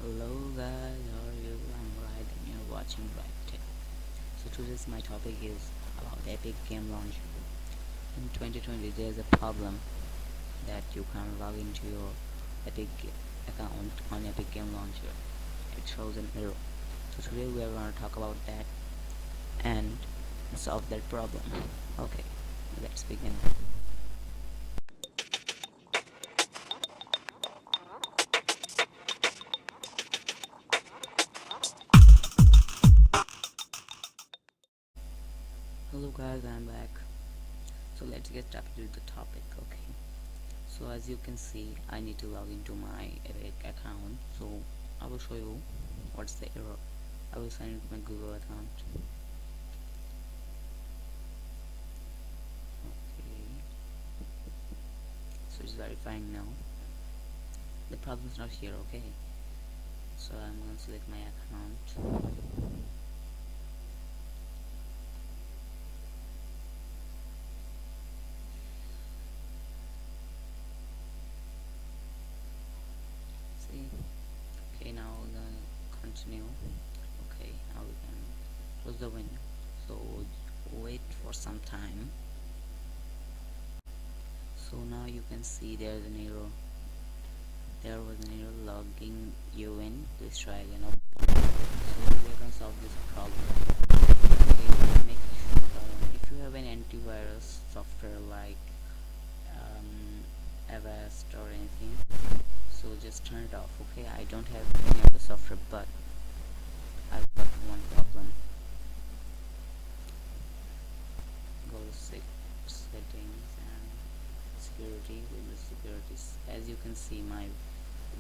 Hello guys, how are you? I'm right and you're watching Right Tech. So today's my topic is about Epic Game Launcher. In 2020 there's a problem that you can't log into your account on Epic Game Launcher. It shows an error. So today we are going to talk about that and solve that problem. Okay, let's begin. Hello guys, I'm back. So let's get started with the topic. Okay. So as you can see, I need to log into my Epic account. So I will show you what's the error. I will sign into my Google account. Okay, so it's verifying now. The problem's not here. Okay, so I'm gonna select my account. See, okay, now we're gonna continue. Okay, now we can close the window. So wait for some time. So now you can see there's an error. There was an error logging you in. Please try again. Okay. So we can solve this problem. Okay, make sure if you have an antivirus software like Avast or anything, so just turn it off. Okay, I don't have any of the software, but I've got one problem. Go to settings and security, Windows security. As you can see, my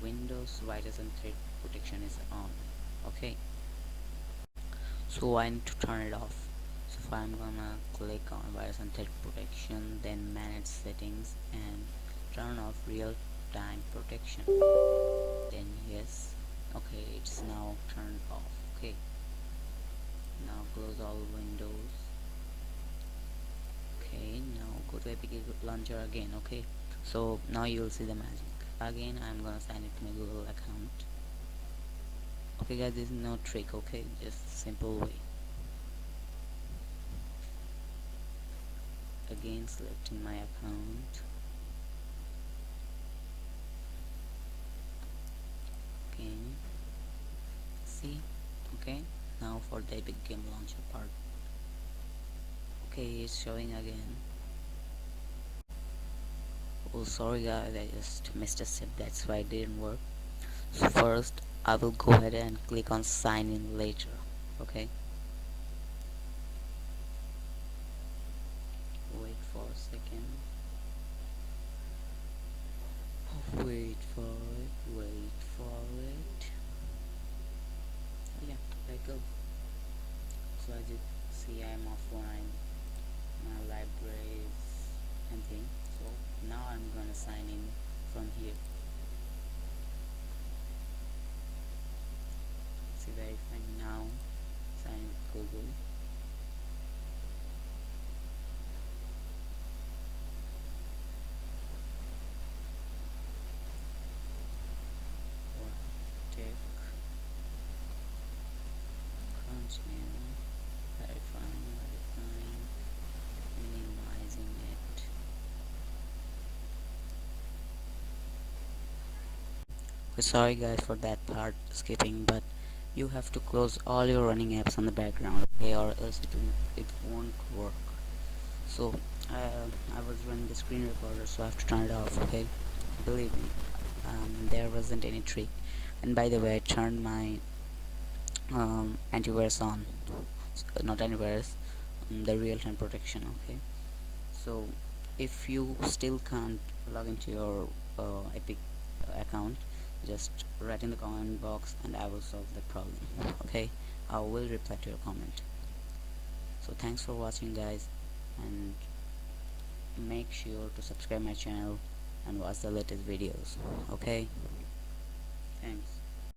Windows virus and threat protection is on. Okay, so I need to turn it off. So if I'm gonna click on virus and threat protection, then manage settings and turn off real-time protection, then yes. Okay, it's now turned off. Okay, now close all windows. Okay, now go to Epic Launcher again. Okay, so now you'll see the magic. Again I'm gonna sign it to my Google account. Okay guys, this is no trick. Okay, just simple way. Again selecting my account. Okay, see. Okay, now for the Epic Game Launcher part. Okay, it's showing again. Oh sorry guys, I just missed a step, that's why it didn't work. So first I will go ahead and click on sign in later. Okay, wait for a second. Wait for it, wait for it. Oh yeah, there you go. So as you see, I'm offline, my libraries and things. So now I'm gonna sign in from here. See, verify now, sign in with Google. Or check, continue, verifying, minimizing it. Okay, sorry guys for that part skipping, but you have to close all your running apps on the background, okay, or else it won't work. So I was running the screen recorder, so I have to turn it off. Okay, believe me, there wasn't any trick. And by the way, I turned my antivirus on, not antivirus, the real-time protection. Okay, so if you still can't log into your Epic account, just write in the comment box and I will solve the problem. Okay, I will reply to your comment. So thanks for watching guys, and make sure to subscribe my channel and watch the latest videos. Okay, thanks.